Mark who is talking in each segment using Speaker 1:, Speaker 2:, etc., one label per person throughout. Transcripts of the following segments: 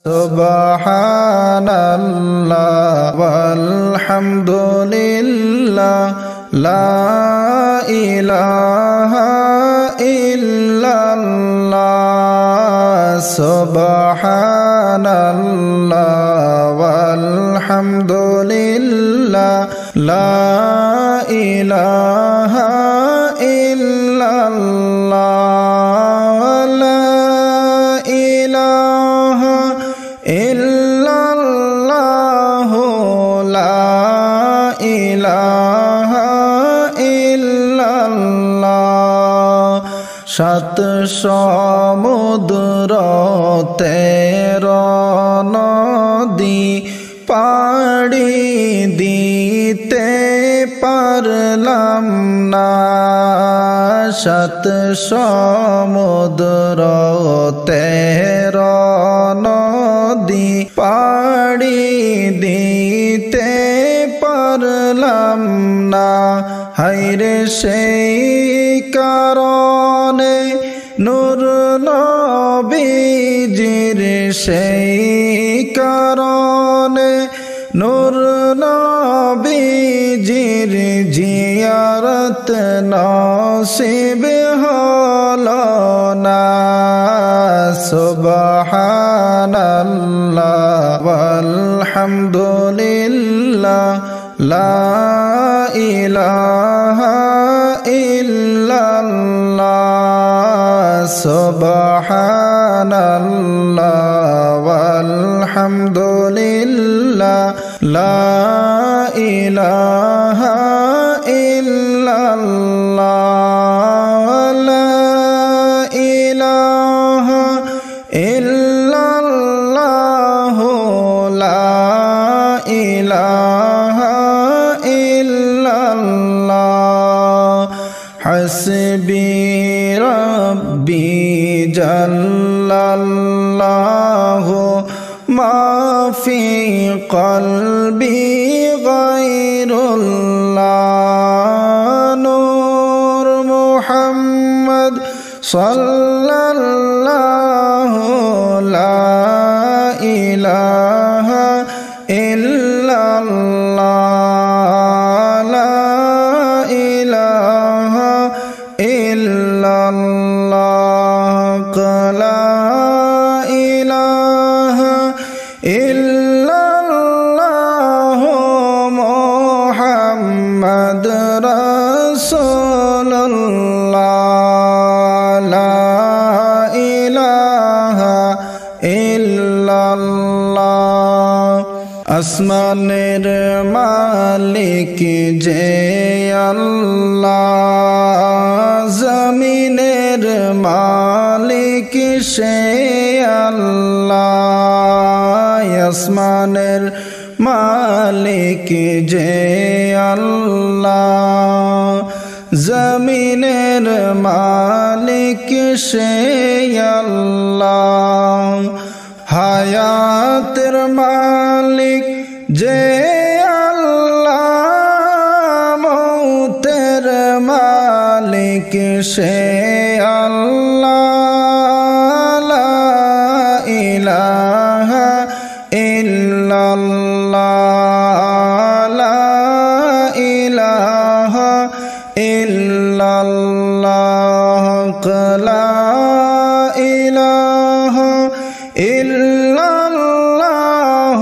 Speaker 1: Subhanallah walhamdulillah la ilaha illallah. Subhanallah walhamdulillah la ilaha illallah. সাত সমুদ্র তেরো নদী পাড়ি দিতে পারলাম না। সাত সমুদ্র তেরো নদী পাড়ি দিতে পারলাম না। হায়রে সেই কারণে নূর নবীজির, সেই কারণে নূর নবীজির জিয়ারত নসিব হলো না। সুবহানাল্লাহ ওয়ালহামদুলিল্লাহ লা ইলাহা ইল্লাল্লাহ। সুবহানাল্লাহ ওয়ালহামদুলিল্লাহ লা ইলাহা ইল্লাল্লাহ। লা ইলাহা ইল্লাল্লাহ লা ইলাহা ইল্লাল্লাহ। হাসবি রব্বি জাল্লাল্লাহু মা ফি কলবি গায়রুল্লাহ। নূর মুহাম্মদ সাল্লাল্লাহু লা ইলাহা ইল্লাল্লাহ। লা ইলাহা ইল্লাল্লাহ। লা ইলাহা ইল্লাল্লাহ মুহাম্মদ রাসূলুল্লাহ। লা ইলাহা ইল্লাল্লাহ। আসমানের মালিক যে আল্লাহ, জমিনের মালিক সে আল্লাহ। আসমানের মালিক যে আল্লাহ, জমিনের মালিক সে আল্লাহ। হায়াতের মালিক যে আল্লাহ, মৌতের মালিক সে আল্লাহ। লা ইলাহা ইল্লাল্লাহ। লা ইলাহা ইল্লাল্লাহ। লা ইলাহা ইল্লাল্লাহ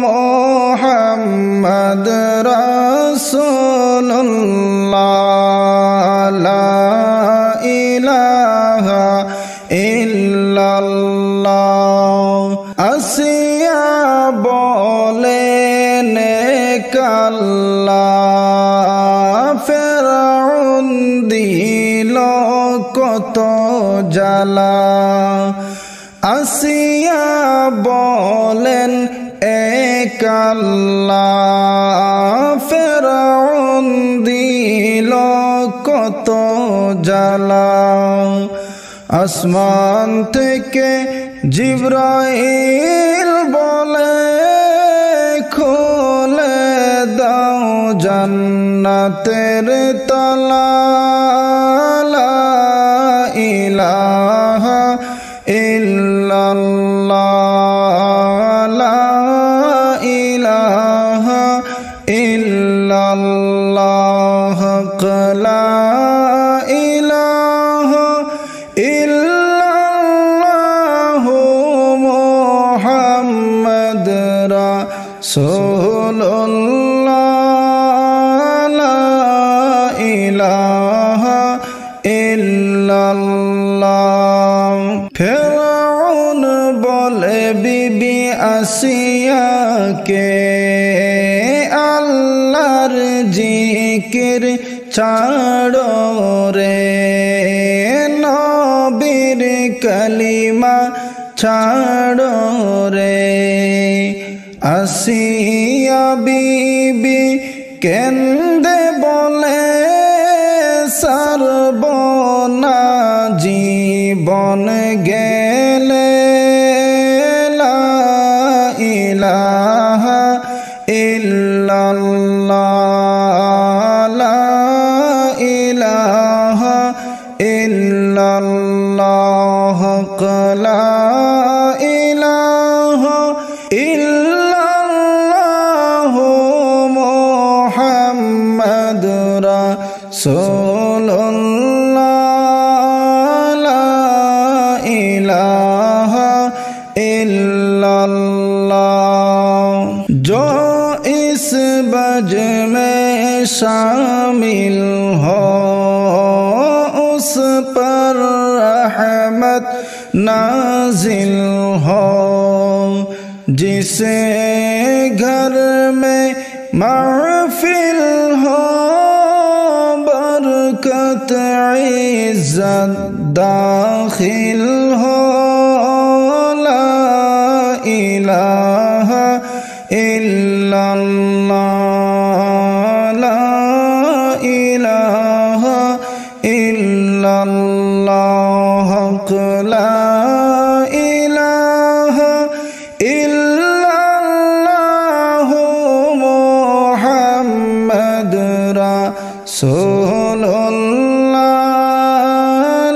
Speaker 1: মুহাম্মদ রাসূলুল্লাহ। লা ইলাহা ইল্লাল্লাহ। আসিয়া বলেন কাল্লাহ, ফেরাউন দিল কত জ্বালা। আসিয়া বলেন এক আল্লাহ, ফেরাউন দিল কত জ্বালা। আসমান থেকে জিবরাইল বলে, খুলে দাও জান্নাতের তালা। লা ইলাহা ইল্লাল্লাহ। রাসূলুল্লাহ লা ইলাহা ইল্লাল্লাহ। ফিরআউন বলে বিবি আসিয়াকে আল্লাহর জিকির ছাড়ো রে, নবীর কালিমা ছাড়ো রে। আসিয়া বিবি কেন্দে বলে সারব না জীবন গেলে, লা ইলাহা ইল্লাল্লাহ লা ইলাহা ইল্লাল্লাহ লা ইলাহা ইল্লাল্লাহ মুহাম্মাদুর রাসূলুল্লাহ লা ইলাহা इल्लल्लाह। जो इस बज में शामिल हो उस पर रहमत नाजिल हो, जिसे घर में महफिल हो बरकत इज्जत दाखिल हो, ला इलाहा इल्लल्लाह ला इलाहा इल्लल्लाह ला इलाहा इल्लल्लाह मुहम्मद रासूलुल्लाह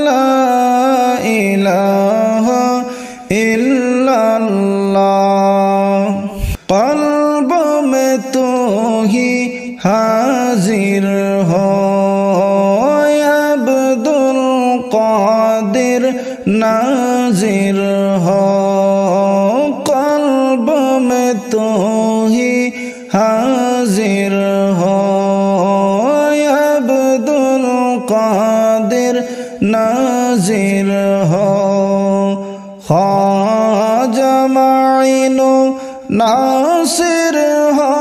Speaker 1: ला इलाहा इल्लल्लाह। क़ल्ब में तू ही हाजिर हो अब्दुल क़ादिर नाजिर हो, क़ल्ब में तू ही हाजिर हो अब्दुल क़ादिर नाजिर हो। ख्वाजा माइनो नासिर हो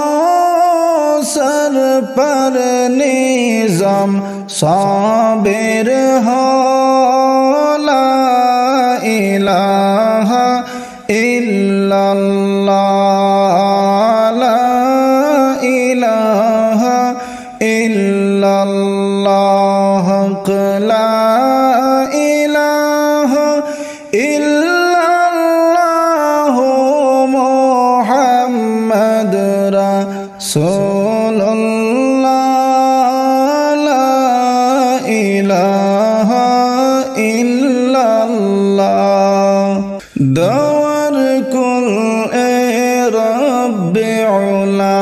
Speaker 1: सर पर निज़ाम साबिर हो, ला इलाहा इल्लल्लाह ला इलाहा इल्लल्लाह ला इलाहा इल्लल्लाह मुहम्मद रासूलुल्लाह ला इलाहा इल्लल्लाह। दवर कुल ए रब्बे उला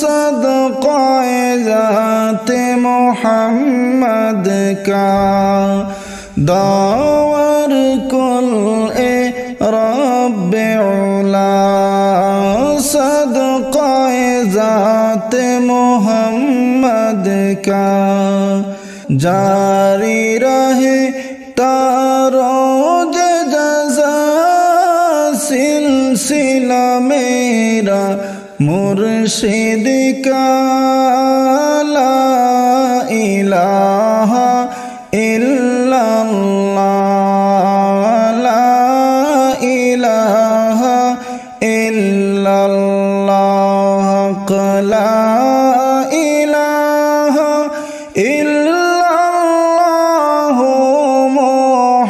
Speaker 1: सदक़ाए ज़ाते मुहम्मद का, दावर कुल ए रब्बे उला सदक़ाए ज़ाते मुहम्मद का, जारी रहे तारोज जज़ा सिलसिला मेरा मुर्शिद का, ला इलाहा इल्लल्लाह ला इलाहा इल्लल्लाह ला इलाहा इल्लल्लाह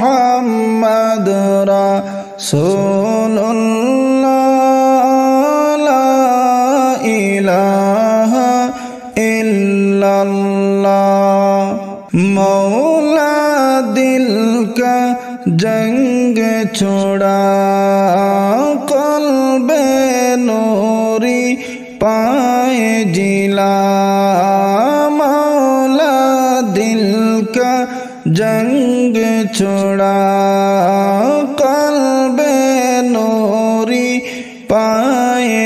Speaker 1: मुहम्मद रासूलुल्लाह ला इलाहा इल्लल्लाह। मौला दिल का जंग छोड़ा क़ल्बे नूरी पाए जिला, मौला दिल का जंग छोड़ा क़ल्बे नूरी पाए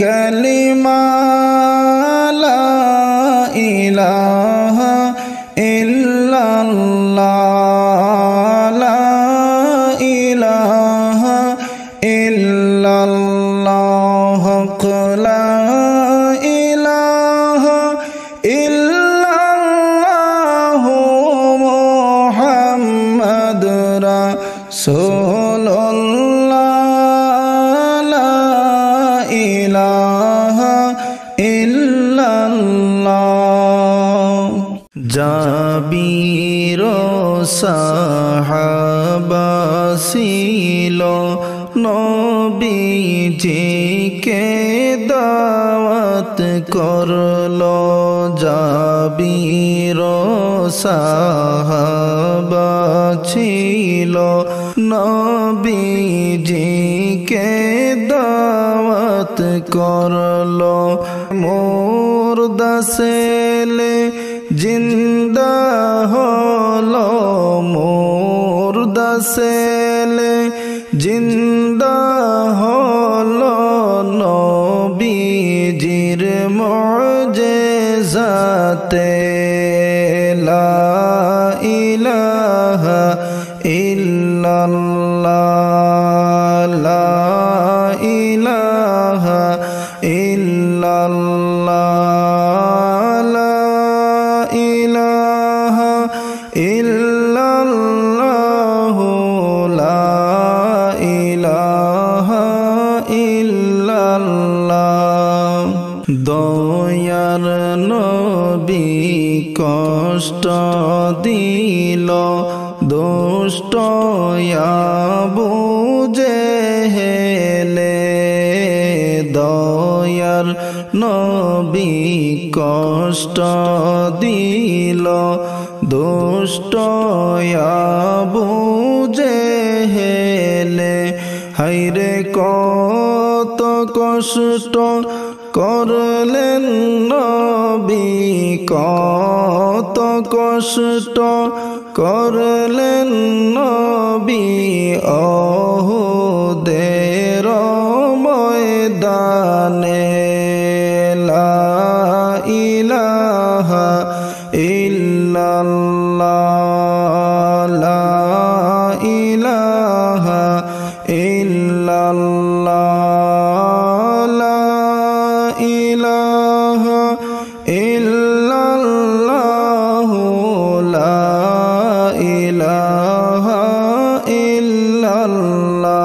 Speaker 1: কালিমা লা ইলাহা ইল্লাল্লাহ লা ইলাহা ইল্লাল্লাহ হক লা ইলাহা ইল্লাল্লাহ মুহাম্মাদুর রাসূলুল্লাহ লা ইলাহা ইল্লাল্লাহ জাবির সাহাবা ছিল নবীজিকে দাওয়াত করলো জাবির সাহাবা ছিল নবীজিকে দাওয়াত করলো মুর্দা ছেলে জিন্দা হলো মুর্দা ছেলে জিন্দা হলো নবীজির মুজিজাতে লা ইলাহা ইল্লাল্লাহ লা ইলাহা ইল্লাল্লাহ লা ইলাহা ইল্লাল্লাহ লা ইলাহা ইল্লাল্লাহ দয়ার নবী কষ্ট দিল দুষ্ট আবু জেহেলে দয়ার নবী কষ্ট দিল দুষ্ট আবু জেহেলে হায়রে কত কষ্ট করলেন নবী কত কষ্ট করলেন নবী উহুদের ময়দানে লা ইলাহা ইল্লাল্লাহ লা ইলাহা ইল্লাল্লাহ লা ইলাহা ইল্লাল্লাহ লা ইলাহা ইল্লাল্লাহ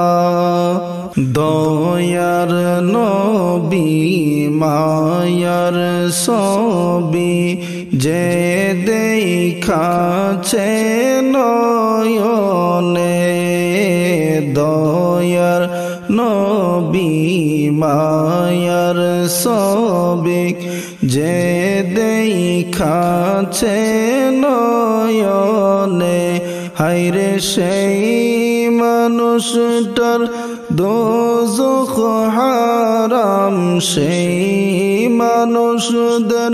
Speaker 1: দয়ার নবী মায়ার ছবি যে দেখাছে নয়নে দয়ার নবী মায়ার ছবি যে দেখাছে নয়নে হায়রে সেই মানুষটার দোজখ হারাম সেই মানুষদের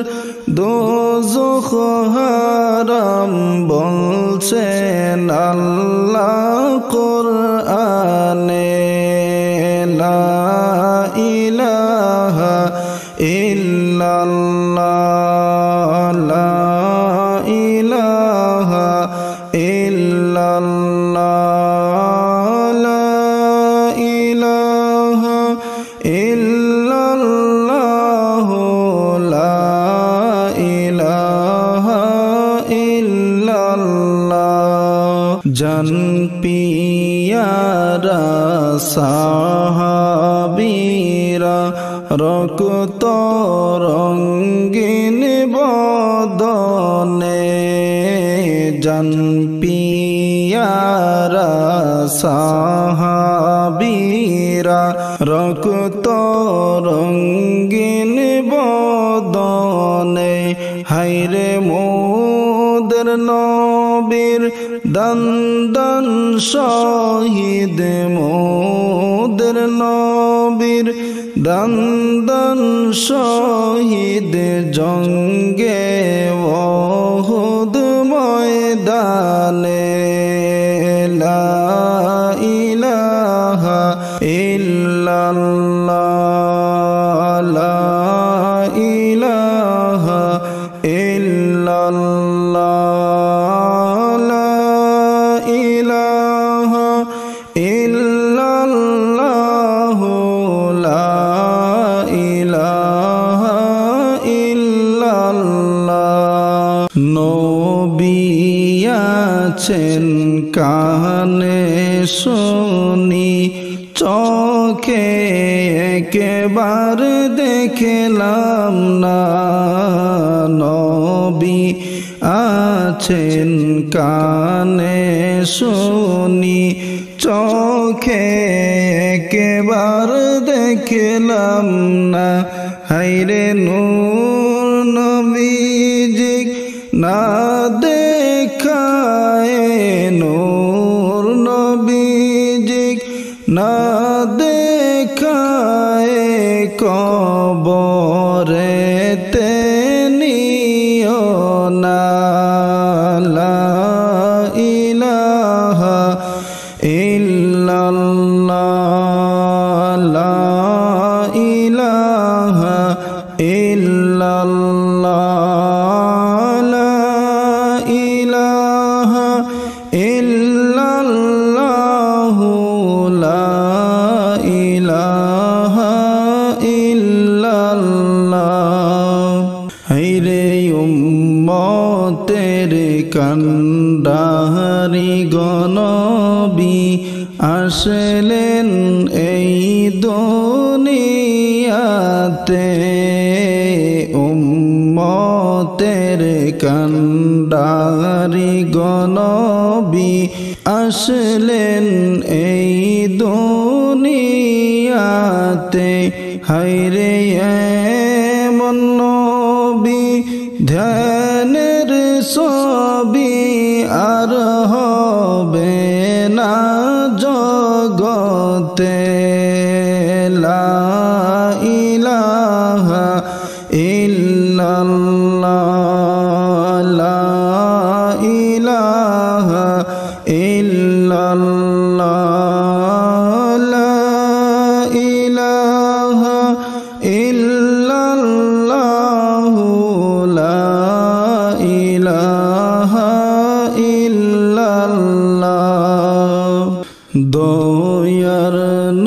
Speaker 1: দোজখ হারাম বলছেন আল্লাহ কোরআনে লা ইলাহা ইল্লাল্লাহ লা ইলাহা ইল্লাল্লাহ লা ইলাহা ইল্লাল্লাহ লা ইলাহা ইল্লাল্লাহ জান পিয়ারা সাহাবীরা রক্ত রঙ্গিন বদনে জান পিয়ারা সাহাবীরা রক্ত রঙ্গিন বদনে হায়রে মোদের নবীর দন্দন শহীদ মোদের নবীর দন্দন শহীদ জঙ্গে ওহুদ ময়দানে লা ইলাহা ইল্লাল্লাহ আছেন কানে শুনি চোখে একবার দেখলাম না নবী আছেন কানে শুনি চোখে একবার দেখলাম না হায়রে নূর নবীজি না দেখায় নূর নবীজি না দেখায় কবরেতে নিও না লা ইলাহা ইল্লাল্লাহ লা ইলাহা ইল্লাল্লাহ লা ইলাহা ইল্লাল্লাহ লা ইলাহা ইল্লাল্লাহ হায়রে উম্মতের কান্ডারি গনবী আসলেন এই দুনিয়াতে উম্মতের কান্ডারি গনবী আসলেন এই দুনিয়াতে হায়রে এমন নবী ধ্যানের ছবি আর হবে না জগতে লা ইলাহা ইল্লাল্লাহ লা ইলাহা ইল্লাল্লাহ লা ইলাহা ইল্লাল্লাহ লা ইলাহা ইল্লাল্লাহ দয়ার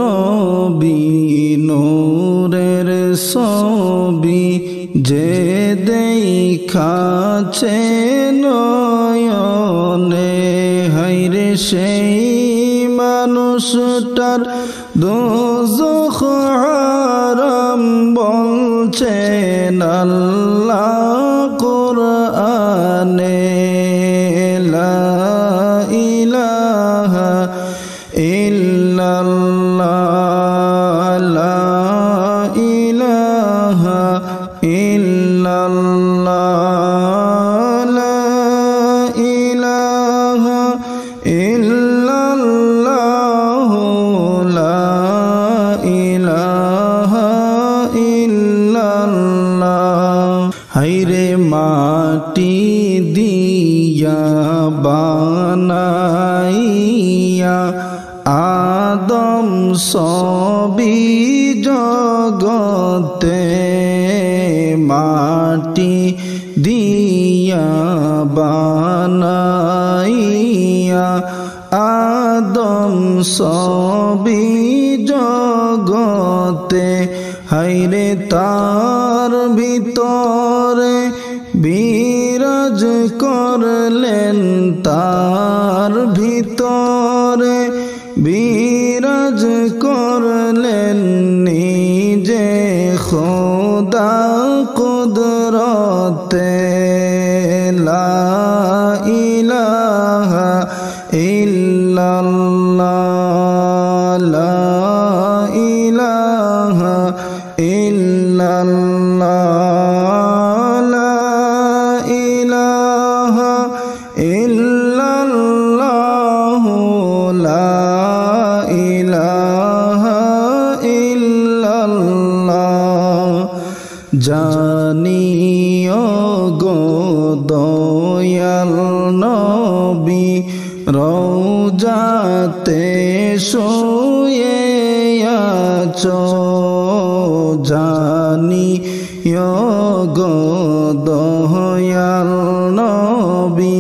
Speaker 1: নবী নূরের ছবি যে দেখাছে নয়নে হায়রে সেই মানুষটার দোজখ হারাম বলছেন আল্লাহ কোরআনে লা ইলাহা ইল্লাল্লাহ লা ইলাহা ইল্লাল্লাহ লা ইলাহা ইল্লাল্লাহ লা ইলাহা ইল্লাল্লাহ হায়রে মাটি দিয়া বানাইয়া আদম সবি জগতে মাটি দিয়া বানাইয়া আদম সবি জগতে হায়রে তার ভিতরে বিরাজ করলেন তার ভিতরে বিরাজ করলেন নিজে খোদা কুদরতে লা ইলাহা ইল্লাল্লাহ লা ইলাহা ইল্লাল্লাহ লা ইলাহা ইল্লাল্লাহ লা ইলাহা ইল্লাল্লাহ জানিও গো দয়াল নবী রওজাতে শুয়ে আছো জানিও গো দয়াল নবী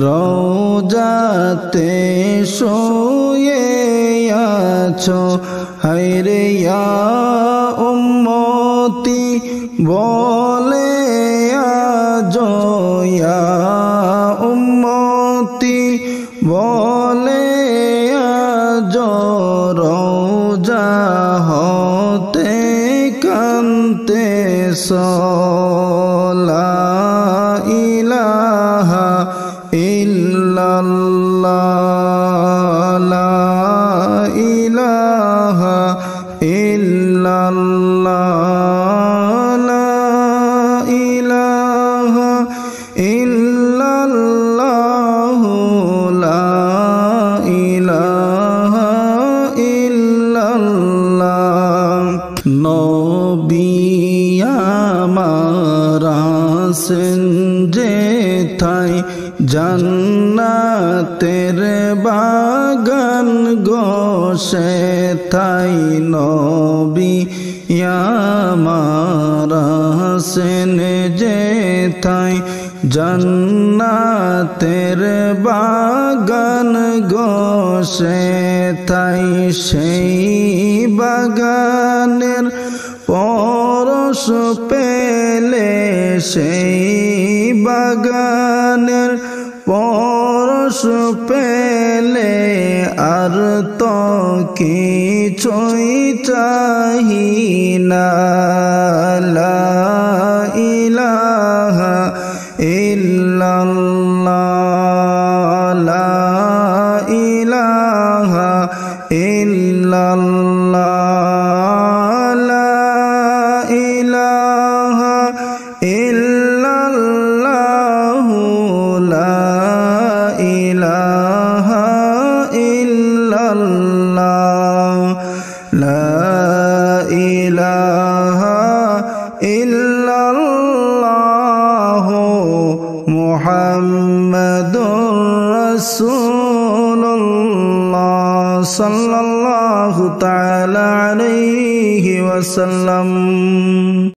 Speaker 1: রওজাতে শুয়ে আছো হায়রে ইয়া উম্মতি বলে আজো ইয়া উম্মতি জানতেছো লা ইলাহা ইল্লাল্লাহ লা ইলাহা ইল্লাল্লাহ লা ইলাহা ইল্লাল্লাহ লা ইলাহা ইল্লাল্লাহ নবী আমার আছেন যেথায় জান্নাতের বাগান গো সেথায় নবী আমার আছেন যেথায় জান্নাতের বাগান গো সেথায় সেই বাগানের পরশ পেলে সেই বাগানের পরশ পেলে আর তো কিছুই চাহি না লা ইলাহা ইল্লাল্লাহ লা ইলাহা ইল্লাল্লাহ লা ইলাহা ইল্লাল্লাহ লা ইলাহা ইল্লাল্লাহ লা ইলাহা ইল্লাল্লাহ মুহাম্মাদুর রাসূলুল্লাহ সাল্লাল্লাহু তাআলা আলাইহি ওয়াসাল্লাম।